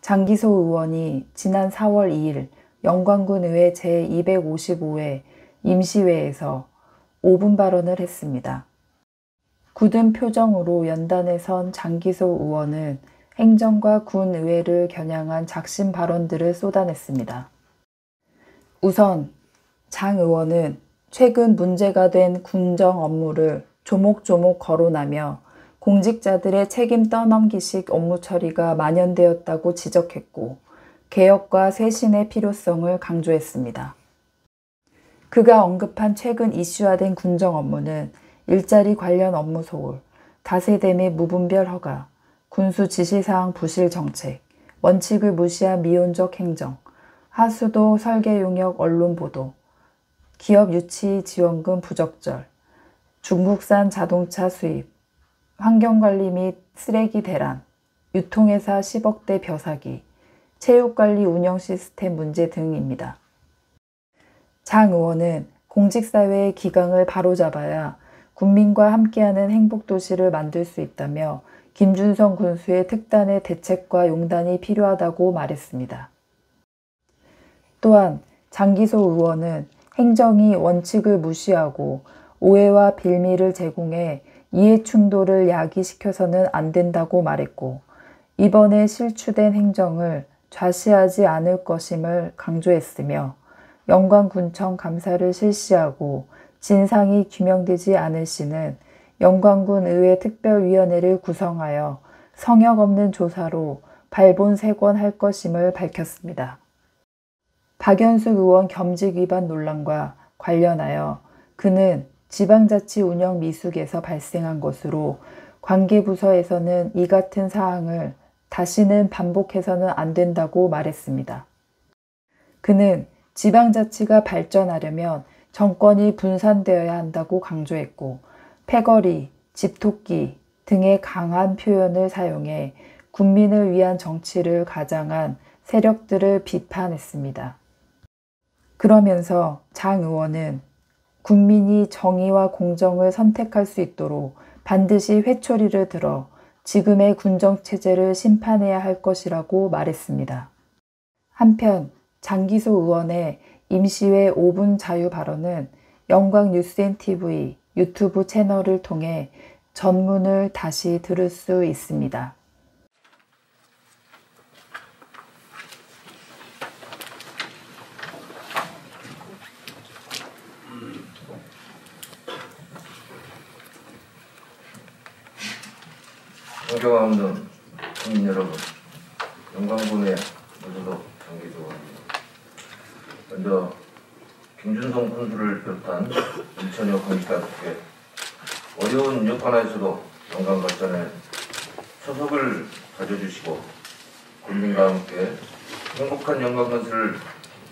장기소 의원이 지난 4월 2일 영광군의회 제255회 임시회에서 5분 발언을 했습니다. 굳은 표정으로 연단에 선 장기소 의원은 행정과 군의회를 겨냥한 작심 발언들을 쏟아냈습니다. 우선 장 의원은 최근 문제가 된 군정 업무를 조목조목 거론하며 공직자들의 책임 떠넘기식 업무 처리가 만연되었다고 지적했고 개혁과 쇄신의 필요성을 강조했습니다. 그가 언급한 최근 이슈화된 군정 업무는 일자리 관련 업무 소홀, 다세대 및 무분별 허가, 군수 지시사항 부실 정책, 원칙을 무시한 미온적 행정, 하수도 설계 용역 언론 보도, 기업 유치 지원금 부적절, 중국산 자동차 수입, 환경관리 및 쓰레기 대란, 유통회사 10억대 벼사기, 체육관리 운영 시스템 문제 등입니다. 장 의원은 공직사회의 기강을 바로잡아야 국민과 함께하는 행복도시를 만들 수 있다며 김준성 군수의 특단의 대책과 용단이 필요하다고 말했습니다. 또한 장기소 의원은 행정이 원칙을 무시하고 오해와 빌미를 제공해 이해충돌을 야기시켜서는 안 된다고 말했고 이번에 실추된 행정을 좌시하지 않을 것임을 강조했으며 영광군청 감사를 실시하고 진상이 규명되지 않을 시는 영광군 의회 특별위원회를 구성하여 성역 없는 조사로 발본색원할 것임을 밝혔습니다. 박연숙 의원 겸직 위반 논란과 관련하여 그는 지방자치 운영 미숙에서 발생한 것으로 관계부서에서는 이 같은 사항을 다시는 반복해서는 안 된다고 말했습니다. 그는 지방자치가 발전하려면 정권이 분산되어야 한다고 강조했고 패거리, 집토끼 등의 강한 표현을 사용해 국민을 위한 정치를 가장한 세력들을 비판했습니다. 그러면서 장 의원은 국민이 정의와 공정을 선택할 수 있도록 반드시 회초리를 들어 지금의 군정체제를 심판해야 할 것이라고 말했습니다. 한편 장기소 의원의 임시회 5분 자유 발언은 영광뉴스앤TV 유튜브 채널을 통해 전문을 다시 들을 수 있습니다. 존경하는 국민 여러분, 영광군의 모두도 장기소원입니다. 먼저 김준성 군수를 비롯한 1천여 공직자들께 어려운 여건하에서도 영광 발전에 초석을 다져주시고 국민과 함께 행복한 영광건설을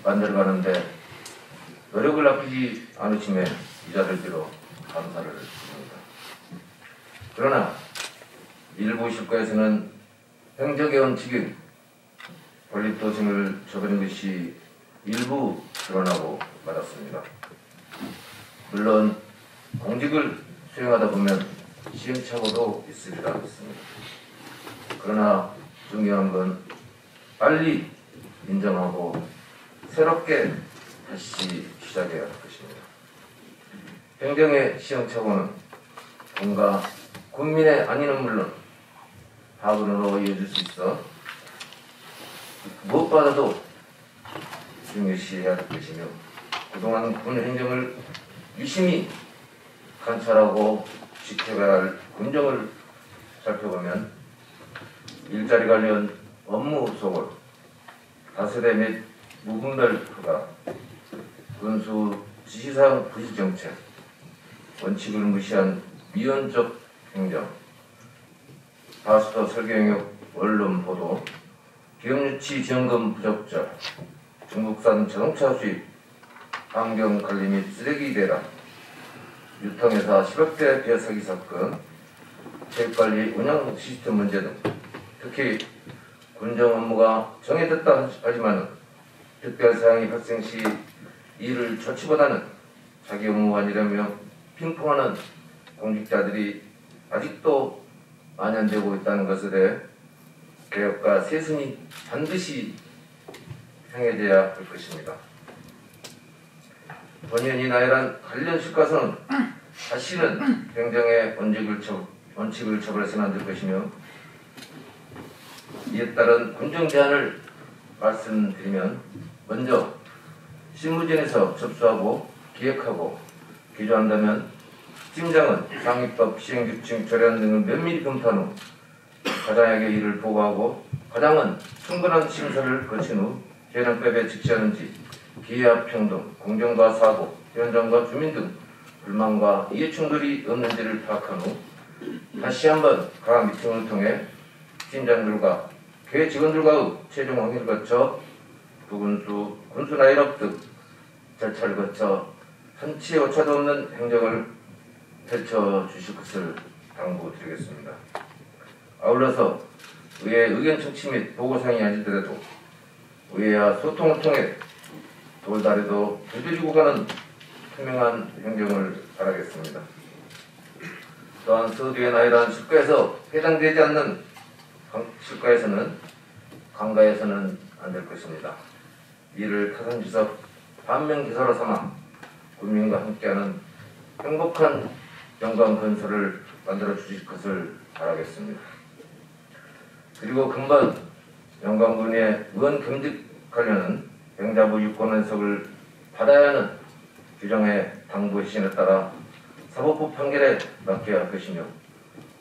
만들어가는데 노력을 아끼지 않으심에 이 자리를 빌어 감사를 드립니다. 그러나 일부 실과에서는 행정의 원칙인 권립도심을 저버린 것이 일부 드러나고 말았습니다. 물론 공직을 수행하다 보면 시행착오도 있으리라 믿습니다. 그러나 중요한 건 빨리 인정하고 새롭게 다시 시작해야 할 것입니다. 행정의 시행착오는 공과 국민의 안위는 물론 파군으로 이어질 수 있어 무엇보다도 중요시해야 할 것이며 그동안 군 행정을 유심히 관찰하고 지켜가야 할 군정을 살펴보면 일자리 관련 업무 소홀, 다세대 및 무분별 허가, 군수 지시사항 부실 정책, 원칙을 무시한 미온적 행정, 하수도 설계 용역 언론 보도, 기업 유치 지원금 부적절, 중국산 자동차 수입, 환경관리 및 쓰레기 대란, 유통회사 10억대 벼사기 사건, 체육관리 운영 시스템 문제 등 특히 군정 업무가 정해졌다 하지만 특별사항이 발생 시 이를 조치보다는 자기 업무관이라며 핑퐁하는 공직자들이 아직도 만연되고 있다는 것에 대해 개혁과 세순이 반드시 행해져야 할 것입니다. 본연이 나열한 관련 실과서는 다시는 행정의 원칙을 처벌해서는 안 될 것이며, 이에 따른 군정 제한을 말씀드리면, 먼저 실무진에서 접수하고 기획하고 기조한다면 팀장은 상위법 시행규칙 조례안 등을 면밀히 검토한 후 과장에게 이를 보고하고, 과장은 충분한 심사를 거친 후 현행법에 적시하는지 기회합평등, 공정과 사고, 현장과 주민 등 불만과 이해충돌이 없는지를 파악한 후 다시 한번 각 미팅을 통해 팀장들과 계획 직원들과의 최종 확인을 거쳐 부군수, 군수 나열업 등 절차를 거쳐 한치의 오차도 없는 행정을 펼쳐주실 것을 당부드리겠습니다. 아울러서 의회 의견 청취 및 보고사항이 아니더라도 의회와 소통을 통해 돌다리도 두드리고 가는 투명한 행정을 바라겠습니다. 또한 서두에 나열한 실과에서 해당되지 않는 실과에서는 강가해서는 안 될 것입니다. 이를 타산지석 반면기사로 삼아 국민과 함께하는 행복한 영광 건설을 만들어 주실 것을 바라겠습니다. 그리고 금번 영광군의 의원 겸직 관련은 행자부 유권 해석을 받아야 하는 규정의 당부 시신에 따라 사법부 판결에 맡겨야 할 것이며,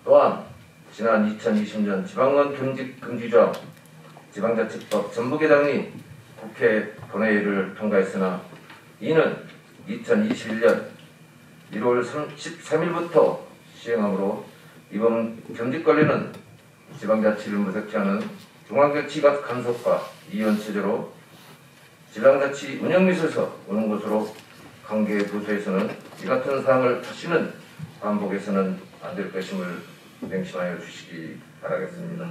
또한 지난 2020년 지방의원 겸직 금지조항 지방자치법 전부 개정이 국회 본회의를 통과했으나 이는 2021년 1월 13일부터 시행하므로 이번 겸직관리는 지방자치를 무색케 하는 중앙자치 간섭과 이원 체제로 지방자치 운영미에서 오는 것으로 관계 부서에서는 이 같은 사항을 다시는 반복해서는 안 될 것임을 명심하여 주시기 바라겠습니다.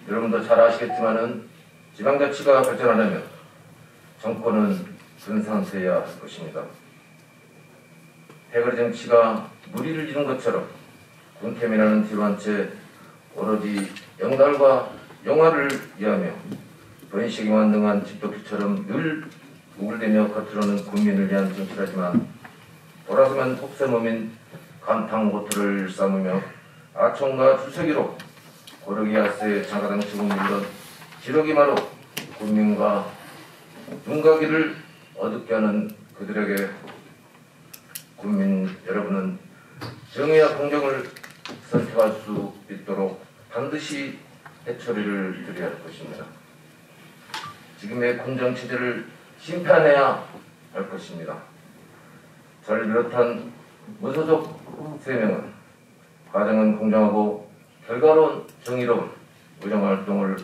여러분도 잘 아시겠지만은 지방자치가 발전하려면 정권은 근상태해야 할 것입니다. 패거리 정치가 무리를 이룬 것처럼 군태민하는 뒤로 한 채 오로지 영달과 영화를 위하며 번식이만 등한 집도기처럼 늘 우글대며 겉으로는 국민을 위한 정치를 하지만 돌아서면 혹세무민 간탕고투를 쌓으며 아총과 주석이로 고르기아스의 장가당 측은 물론 기러기마로 국민과 눈가기를 어둡게 하는 그들에게 국민 여러분은 정의와 공정을 선택할 수 있도록 반드시 해처리를 드려야 할 것입니다. 지금의 군정체제를 심판해야 할 것입니다. 저를 비롯한 무소속 3명은 과정은 공정하고 결과론 정의로운 의정활동을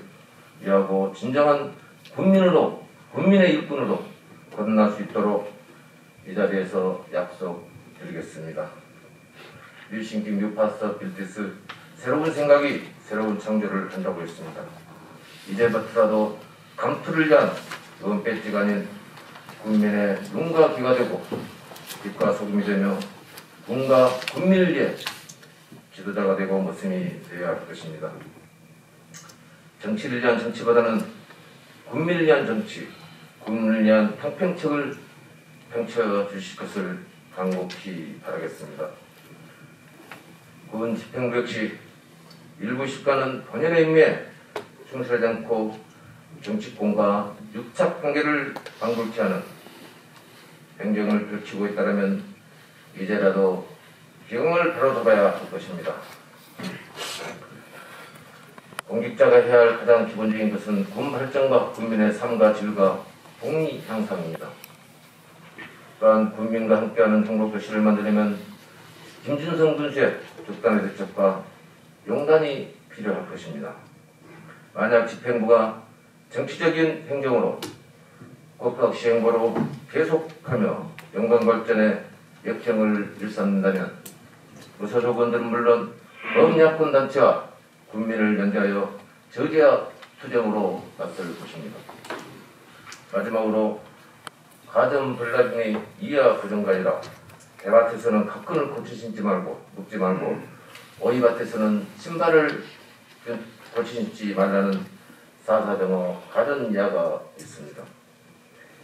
위하고 진정한 국민으로, 국민의 일꾼으로 거듭날 수 있도록 이 자리에서 약속드리겠습니다. 뉴싱킹 뉴파스 빌디스 새로운 생각이 새로운 창조를 한다고 했습니다. 이제부터라도 감투를 위한 의원 배지가 아닌 국민의 눈과 귀가 되고 빛과 소금이 되며 국가 국민을 위해 지도자가 되고 모습이 되어야 할 것입니다. 정치를 위한 정치보다는 국민을 위한 정치, 국민을 위한 평평책을 펼쳐주실 것을 간곡히 바라겠습니다. 군 집행부 역시 일부 식과는 본연의 의미에 충실하지 않고 정치권과 육착관계를 방불케 하는 행정을 펼치고 있다면 이제라도 기강을 바로잡아야 할 것입니다. 공직자가 해야 할 가장 기본적인 것은 군 발전과 국민의 삶과 질과 복리 향상입니다. 또한 국민과 함께하는 행복도시를 만들려면 김준성 군수의 적당한 대책과 용단이 필요할 것입니다. 만약 집행부가 정치적인 행정으로 국가 시행보로 계속하며 영광발전에 역행을 일삼는다면 무소속원들은 물론 범야권 단체와 국민을 연대하여 저지와 투쟁으로 맞설 것입니다. 마지막으로 가전 불나중의 이하 부정가 아니라 대밭에서는 가끈을 고쳐 신지 말고 묶지 말고 오이밭에서는 신발을 고쳐 신지 말라는 사사등어 가전 이하가 있습니다.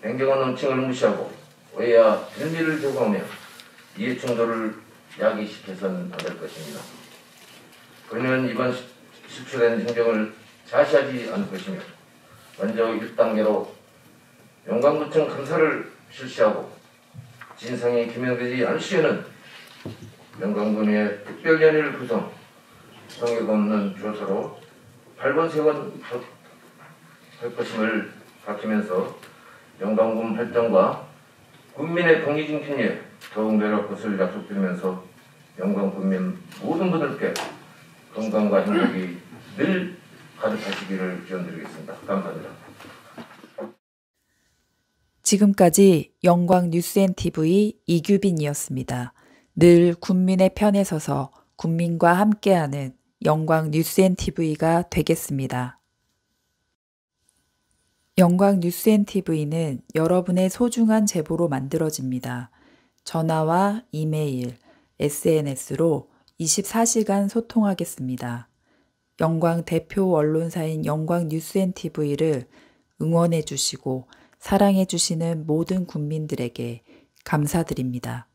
냉정한 원칙을 무시하고 오해와 빌미를 제공하며 이해충돌을 야기시켜서는 안 될 것입니다. 본인은 이번 실추된 행정을 자시하지 않을 것이며 먼저 1단계로 영광구청 감사를 실시하고 진상이 규명되지 않을 시에는 영광군의 특별위원회를 구성, 성격 없는 조사로 8번 세번 할 것임을 밝히면서 영광군 발전과 군민의 독립중심에 더욱 노력할 것을 약속드리면서 영광군민 모든 분들께 건강과 행복이 늘 가득하시기를 기원드리겠습니다. 감사합니다. 지금까지 영광뉴스NTV 이규빈이었습니다. 늘 국민의 편에 서서 국민과 함께하는 영광뉴스NTV가 되겠습니다. 영광뉴스NTV는 여러분의 소중한 제보로 만들어집니다. 전화와 이메일, SNS로 24시간 소통하겠습니다. 영광 대표 언론사인 영광뉴스NTV를 응원해 주시고 사랑해 주시는 모든 국민들에게 감사드립니다.